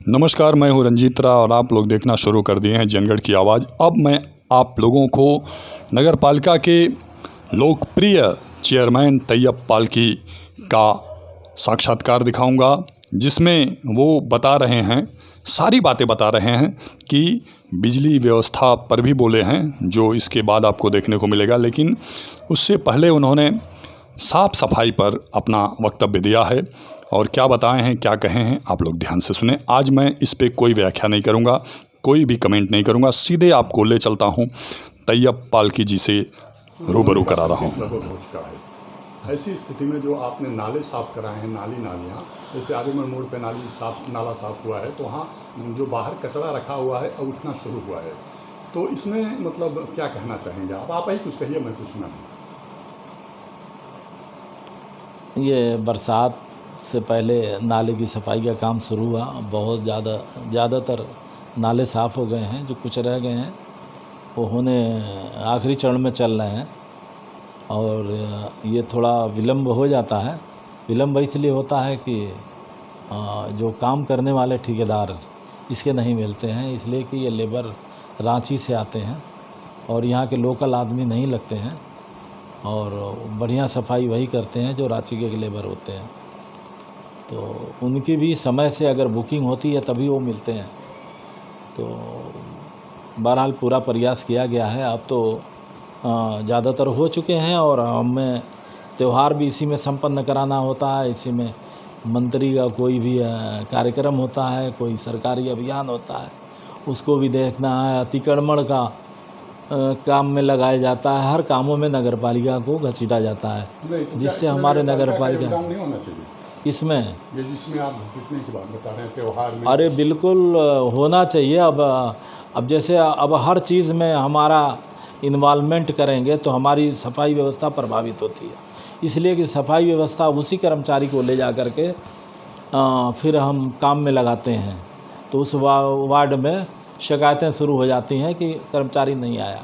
नमस्कार, मैं हूं रंजीत रा और आप लोग देखना शुरू कर दिए हैं जनगढ़ की आवाज़। अब मैं आप लोगों को नगर पालिका के लोकप्रिय चेयरमैन तैयब पालकी का साक्षात्कार दिखाऊंगा, जिसमें वो बता रहे हैं, सारी बातें बता रहे हैं कि बिजली व्यवस्था पर भी बोले हैं, जो इसके बाद आपको देखने को मिलेगा। लेकिन उससे पहले उन्होंने साफ़ सफाई पर अपना वक्तव्य दिया है और क्या बताए हैं, क्या कहे हैं, आप लोग ध्यान से सुने। आज मैं इस पे कोई व्याख्या नहीं करूंगा, कोई भी कमेंट नहीं करूंगा, सीधे आपको ले चलता हूं तैयब पालकी जी से रूबरू करा रहा हूं। ऐसी स्थिति में जो आपने नाले साफ़ कराए हैं, नालियाँ, जैसे आदिमर मोड़ पे नाला साफ़ हुआ है, तो वहाँ जो बाहर कचरा रखा हुआ है अब उठना शुरू हुआ है, तो इसमें मतलब क्या कहना चाहेंगे आप ही कुछ कहिए, मैं कुछ नहीं। ये बरसात से पहले नाले की सफाई का काम शुरू हुआ। बहुत ज़्यादातर नाले साफ़ हो गए हैं, जो कुछ रह गए हैं वो होने आखिरी चरण में चल रहे हैं। और ये थोड़ा विलम्ब हो जाता है। विलम्ब इसलिए होता है कि जो काम करने वाले ठेकेदार इसके नहीं मिलते हैं, इसलिए कि ये लेबर रांची से आते हैं और यहाँ के लोकल आदमी नहीं लगते हैं, और बढ़िया सफाई वही करते हैं जो रांची के लेबर होते हैं। तो उनकी भी समय से अगर बुकिंग होती है तभी वो मिलते हैं। तो बहरहाल पूरा प्रयास किया गया है। अब तो ज़्यादातर हो चुके हैं और हमें त्यौहार भी इसी में संपन्न कराना होता है। इसी में मंत्री का कोई भी कार्यक्रम होता है, कोई सरकारी अभियान होता है, उसको भी देखना है। अतिक्रमण का काम में लगाया जाता है। हर कामों में नगर पालिका को घसीटा जाता है, जिससे हमारे नगर पालिका नहीं होना चाहिए इसमें, ये जिसमें आप घसीटने की बात बता रहे हैं त्यौहार में। अरे बिल्कुल होना चाहिए। अब जैसे अब हर चीज़ में हमारा इन्वॉल्वमेंट करेंगे तो हमारी सफाई व्यवस्था प्रभावित होती है। इसलिए कि सफाई व्यवस्था उसी कर्मचारी को ले जा कर के फिर हम काम में लगाते हैं, तो उस वार्ड में शिकायतें शुरू हो जाती हैं कि कर्मचारी नहीं आया।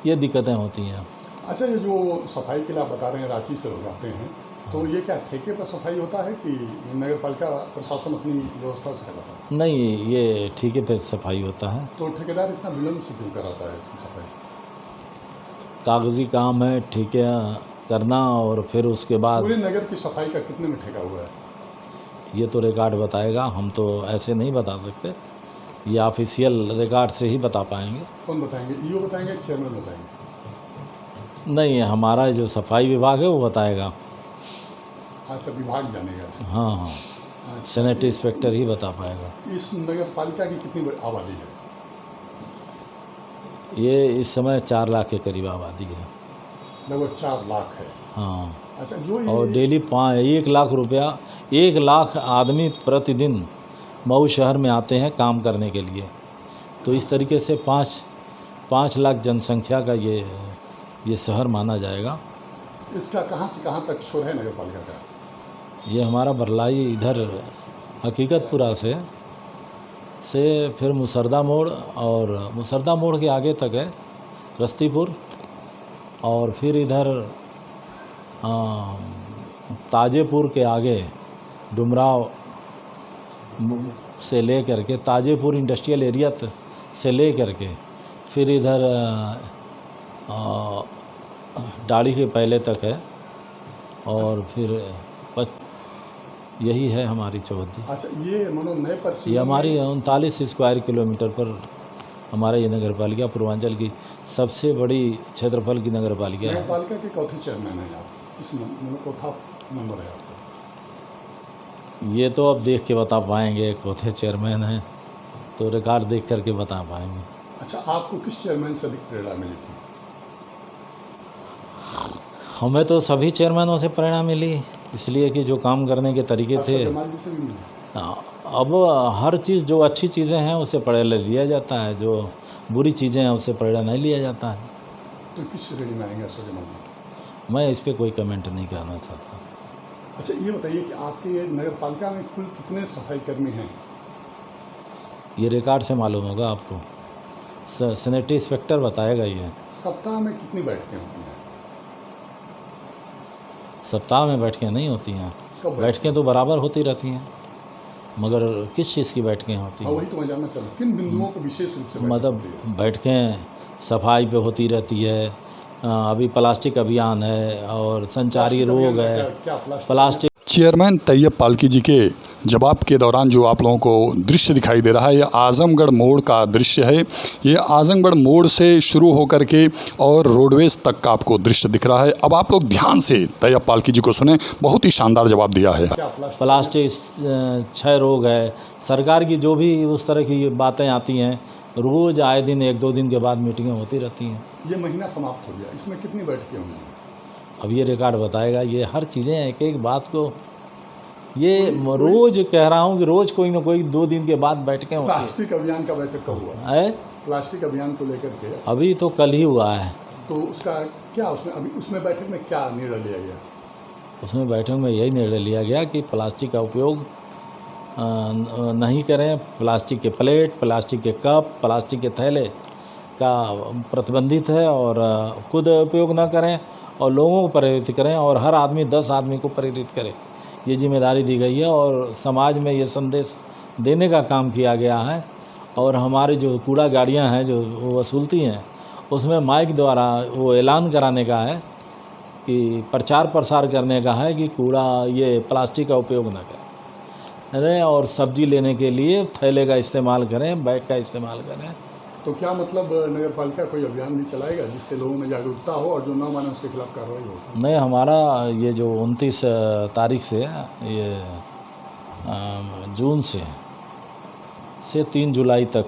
ये दिक्कतें होती हैं। अच्छा, ये जो सफाई के लिए आप बता रहे हैं रांची से लोग आते हैं, तो ये क्या ठेके पर सफाई होता है कि नगर पालिका प्रशासन अपनी व्यवस्था से कराता है? नहीं, ये ठेके पे सफाई होता है। तो ठेकेदार इतना विलम्ब से क्यों कराता है इसकी सफाई? कागजी काम है ठेके करना, और फिर उसके बाद पूरे नगर की सफाई का कितने में ठेका हुआ है? ये तो रिकॉर्ड बताएगा, हम तो ऐसे नहीं बता सकते। ये ऑफिशियल रिकॉर्ड से ही बता पाएंगे। कौन बताएंगे? ईओ बताएंगे, चेयरमैन बताएंगे? नहीं, हमारा जो सफाई विभाग है वो बताएगा। अच्छा, विभाग जानेगा इसे? हाँ, अच्छा, सैनिटरी इंस्पेक्टर ही बता पाएगा। इस नगर पालिका की कितनी आबादी है? ये इस समय 4 लाख के करीब आबादी है। लगभग 4 लाख है। हाँ। अच्छा, जो और डेली 1 लाख रुपया, 1 लाख आदमी प्रतिदिन मऊ शहर में आते हैं काम करने के लिए। तो इस तरीके से 5 लाख जनसंख्या का ये शहर माना जाएगा। इसका कहाँ से कहाँ तक छोर है नगर पालिका का? ये हमारा बरलाई इधर हकीकतपुरा से फिर मुसरदा मोड़, और मुसरदा मोड़ के आगे तक है रस्तीपुर, और फिर इधर ताजेपुर के आगे डुमराव से ले करके ताजेपुर इंडस्ट्रियल एरिया से ले करके फिर इधर डाड़ी के पहले तक है, और फिर यही है हमारी चौहद्दी। अच्छा, ये मानो नए पर ये हमारी 39 स्क्वायर किलोमीटर पर हमारा ये नगर पालिका पूर्वांचल की सबसे बड़ी क्षेत्रफल की नगर पालिका है। नगर पालिका के चौथे चेयरमैन हैं आप? किस चौथा नंबर है आपका? ये तो अब देख के बता पाएंगे, चौथे चेयरमैन हैं तो रिकॉर्ड देख करके बता पाएंगे। अच्छा, आपको किस चेयरमैन से अधिक प्रेरणा मिली थी? हमें तो सभी चेयरमैनों से प्रेरणा मिली, इसलिए कि जो काम करने के तरीके थे। अब हर चीज़, जो अच्छी चीज़ें हैं उससे प्रेरणा लिया जाता है, जो बुरी चीज़ें हैं उससे प्रेरणा नहीं लिया जाता है। तो किस श्रेणी में आएंगे अरशद जमाल? मैं इस पर कोई कमेंट नहीं करना चाहता। अच्छा, ये बताइए कि आपके नगर पालिका में कुल कितने सफाई कर्मी हैं? ये रिकॉर्ड से मालूम होगा आपको, सैनिटरी इंस्पेक्टर बताएगा। ये सप्ताह में कितनी बैठकें होती हैं? सप्ताह में बैठकें नहीं होती हैं, कब बैठकें तो बराबर होती रहती हैं। मगर किस चीज़ की बैठकें होती हाँ, हैं? वही तो मैं जानना चाह रहा हूँ, किन बिंदुओं को विशेष रूप से बैठक मतलब होती है? बैठकें सफाई पे होती रहती है, अभी प्लास्टिक अभियान है और संचारी प्लास्टिक रोग अभियान का है। क्या प्लास्टिक चेयरमैन तैयब पालकी जी के जवाब के दौरान जो आप लोगों को दृश्य दिखाई दे रहा है, ये आजमगढ़ मोड़ का दृश्य है। ये आजमगढ़ मोड़ से शुरू होकर के और रोडवेज तक का आपको दृश्य दिख रहा है। अब आप लोग ध्यान से तैयब पालकी जी को सुने, बहुत ही शानदार जवाब दिया है। क्या प्लास्टिक क्षय रोग है, सरकार की जो भी उस तरह की बातें आती हैं, रोज़ आए दिन 1-2 दिन के बाद मीटिंगें होती रहती हैं। ये महीना समाप्त हो गया, इसमें कितनी बैठकें हुई हैं? अब ये रिकॉर्ड बताएगा, ये हर चीज़ें एक एक बात को, ये रोज़ कह रहा हूँ कि रोज़ कोई ना कोई 2 दिन के बाद बैठकें होती प्लास्टिक अभियान का बैठक कब हुआ? है। प्लास्टिक अभियान को लेकर के अभी तो कल ही हुआ है। तो उसका क्या उसमें बैठक में क्या निर्णय लिया गया? उसमें बैठक में यही निर्णय लिया गया कि प्लास्टिक का उपयोग नहीं करें। प्लास्टिक के प्लेट, प्लास्टिक के कप, प्लास्टिक के थैले का प्रतिबंधित है और खुद उपयोग ना करें और लोगों को प्रेरित करें और हर आदमी 10 आदमी को प्रेरित करे, ये जिम्मेदारी दी गई है और समाज में ये संदेश देने का काम किया गया है। और हमारी जो कूड़ा गाड़ियां हैं जो वो वसूलती हैं, उसमें माइक द्वारा वो ऐलान कराने का है कि प्रचार प्रसार करने का है कि कूड़ा ये प्लास्टिक का उपयोग ना करें और सब्जी लेने के लिए थैले का इस्तेमाल करें, बैग का इस्तेमाल करें। तो क्या मतलब नगर पालिका कोई अभियान भी चलाएगा जिससे लोगों में जागरूकता हो और जो ना माने उसके खिलाफ कार्रवाई हो? नहीं, हमारा ये जो 29 तारीख से ये जून से 3 जुलाई तक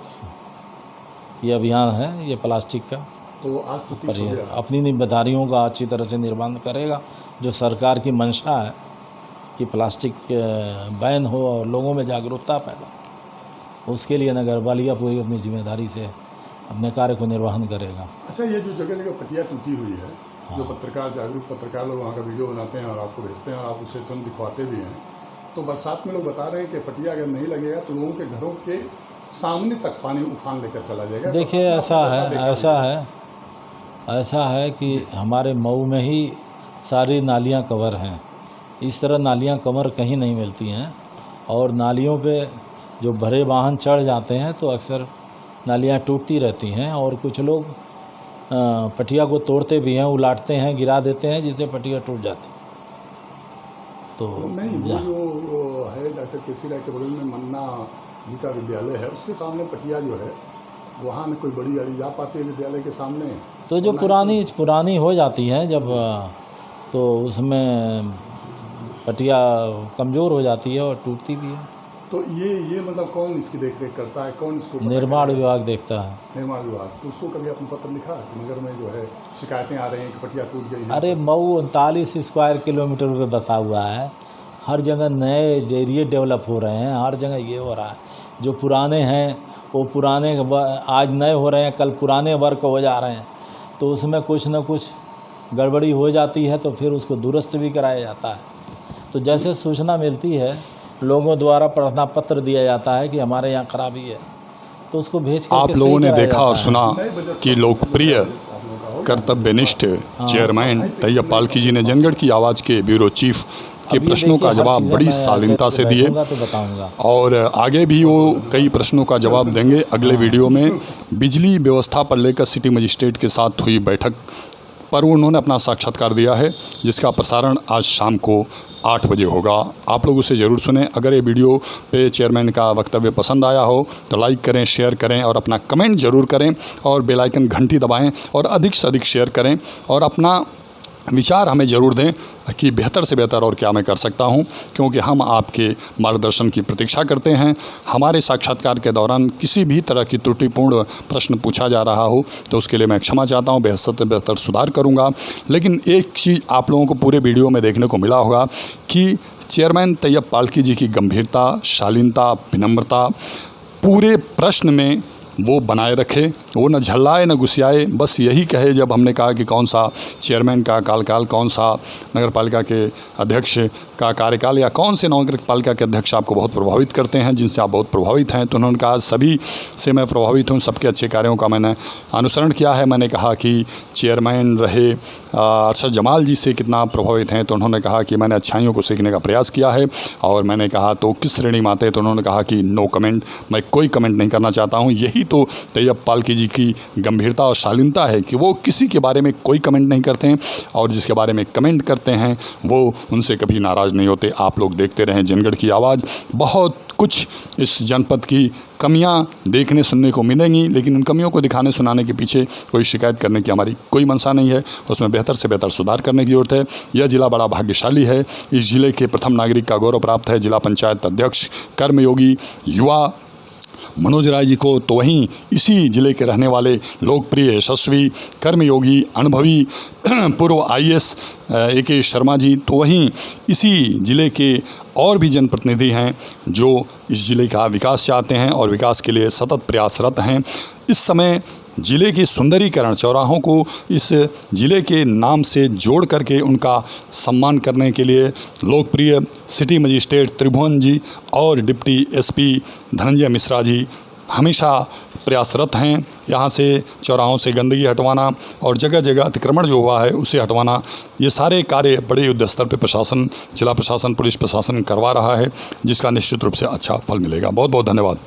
ये अभियान है, ये प्लास्टिक का। तो आज तो 30 हो गया। अपनी जिम्मेदारियों का अच्छी तरह से निर्वहन करेगा। जो सरकार की मंशा है कि प्लास्टिक बैन हो और लोगों में जागरूकता पैदा, उसके लिए नगर पालिका पूरी अपनी जिम्मेदारी से अपने कार्य को निर्वहन करेगा। अच्छा, ये जो जगह जगह पटिया टूटी हुई है, जो पत्रकार जागरूक पत्रकार लोग वहाँ का वीडियो बनाते हैं और आपको भेजते हैं और आप उसे तुरंत दिखवाते भी हैं, तो बरसात में लोग बता रहे हैं कि पटिया अगर नहीं लगेगा तो लोगों के घरों के सामने तक पानी उफान लेकर चला जाएगा। देखिए, ऐसा है कि हमारे मऊ में ही सारी नालियाँ कवर हैं। इस तरह नालियाँ कवर कहीं नहीं मिलती हैं और नालियों पे जो भरे वाहन चढ़ जाते हैं तो अक्सर नालियाँ टूटती रहती हैं और कुछ लोग पटिया को तोड़ते भी हैं, उलाटते हैं, गिरा देते हैं, जिससे पटिया टूट जाती है। तो नहीं, वो जो है डॉक्टर केसी राय के बगल में मन्ना जी का विद्यालय है, उसके सामने पटिया जो है वहाँ में कोई बड़ी गाड़ी जा पाती है विद्यालय के सामने? तो जो पुरानी हो जाती है जब, तो उसमें पटिया कमज़ोर हो जाती है और टूटती भी है। तो ये मतलब कौन इसकी देख रेख करता है, कौन इसको? निर्माण विभाग देखता है। निर्माण विभाग। तो उसको कभी आपने पत्र लिखा है कि नगर में जो है शिकायतें आ रही हैं कि पटिया टूट गई है? अरे, मऊ 39 स्क्वायर किलोमीटर पे बसा हुआ है, हर जगह नए एरिए डेवलप हो रहे हैं, हर जगह ये हो रहा है। जो पुराने हैं वो पुराने आज नए हो रहे हैं, कल पुराने वर्क हो जा रहे हैं, तो उसमें कुछ न कुछ गड़बड़ी हो जाती है तो फिर उसको दुरुस्त भी कराया जाता है। तो जैसे सूचना मिलती है, लोगों द्वारा प्रार्थना पत्र दिया जाता है कि हमारे यहाँ खराबी है, तो उसको भेज के आप लोगों ने देखा और सुना कि लोकप्रिय कर्तव्यनिष्ठ चेयरमैन तैयब पालकी जी ने जनगढ़ की आवाज़ के ब्यूरो चीफ के प्रश्नों का जवाब बड़ी शालीनता से दिए और आगे भी वो कई प्रश्नों का जवाब देंगे अगले वीडियो में। बिजली व्यवस्था पर लेकर सिटी मजिस्ट्रेट के साथ हुई बैठक पर उन्होंने अपना साक्षात्कार दिया है, जिसका प्रसारण आज शाम को 8 बजे होगा। आप लोग उसे ज़रूर सुनें। अगर ये वीडियो पे चेयरमैन का वक्तव्य पसंद आया हो तो लाइक करें, शेयर करें और अपना कमेंट ज़रूर करें और बेल आइकन घंटी दबाएं और अधिक से अधिक शेयर करें और अपना विचार हमें ज़रूर दें कि बेहतर से बेहतर और क्या मैं कर सकता हूं, क्योंकि हम आपके मार्गदर्शन की प्रतीक्षा करते हैं। हमारे साक्षात्कार के दौरान किसी भी तरह की त्रुटिपूर्ण प्रश्न पूछा जा रहा हो तो उसके लिए मैं क्षमा चाहता हूं, बेहतर से बेहतर सुधार करूंगा। लेकिन एक चीज़ आप लोगों को पूरे वीडियो में देखने को मिला होगा कि चेयरमैन तैयब पालकी जी की गंभीरता, शालीनता, विनम्रता, पूरे प्रश्न में वो बनाए रखे, वो न झल्लाए न गुस्साए, बस यही कहे जब हमने कहा कि कौन सा चेयरमैन का कार्यकाल, कौन सा नगर पालिका के अध्यक्ष का कार्यकाल या कौन से नगर पालिका के अध्यक्ष आपको बहुत प्रभावित करते हैं, जिनसे आप बहुत प्रभावित हैं। तो उन्होंने कहा सभी से मैं प्रभावित हूँ, सबके अच्छे कार्यों का मैंने अनुसरण किया है। मैंने कहा कि चेयरमैन रहे अरशद जमाल जी से कितना प्रभावित हैं, तो उन्होंने कहा कि मैंने अच्छाइयों को सीखने का प्रयास किया है। और मैंने कहा तो किस श्रेणी में आते हैं, तो उन्होंने कहा कि नो कमेंट, मैं कोई कमेंट नहीं करना चाहता हूँ। यही तो तैयब पालकी जी की गंभीरता और शालीनता है कि वो किसी के बारे में कोई कमेंट नहीं करते हैं, और जिसके बारे में कमेंट करते हैं वो उनसे कभी नाराज़ नहीं होते। आप लोग देखते रहें जनगढ़ की आवाज़। बहुत कुछ इस जनपद की कमियां देखने सुनने को मिलेंगी, लेकिन उन कमियों को दिखाने सुनाने के पीछे कोई शिकायत करने की हमारी कोई मंशा नहीं है। उसमें बेहतर से बेहतर सुधार करने की ज़रूरत है। यह ज़िला बड़ा भाग्यशाली है। इस ज़िले के प्रथम नागरिक का गौरव प्राप्त है जिला पंचायत अध्यक्ष कर्मयोगी युवा मनोज राय जी को। तो वहीं इसी ज़िले के रहने वाले लोकप्रिय यशस्वी कर्मयोगी अनुभवी पूर्व IAS AK शर्मा जी, तो वहीं इसी ज़िले के और भी जनप्रतिनिधि हैं जो इस ज़िले का विकास चाहते हैं और विकास के लिए सतत प्रयासरत हैं। इस समय ज़िले की सुंदरीकरण, चौराहों को इस ज़िले के नाम से जोड़ करके उनका सम्मान करने के लिए लोकप्रिय सिटी मजिस्ट्रेट त्रिभुवन जी और डिप्टी SP धनंजय मिश्रा जी हमेशा प्रयासरत हैं। यहाँ से चौराहों से गंदगी हटवाना और जगह जगह अतिक्रमण जो हुआ है उसे हटवाना, ये सारे कार्य बड़े युद्ध स्तर पर प्रशासन, जिला प्रशासन, पुलिस प्रशासन करवा रहा है, जिसका निश्चित रूप से अच्छा फल मिलेगा। बहुत बहुत धन्यवाद।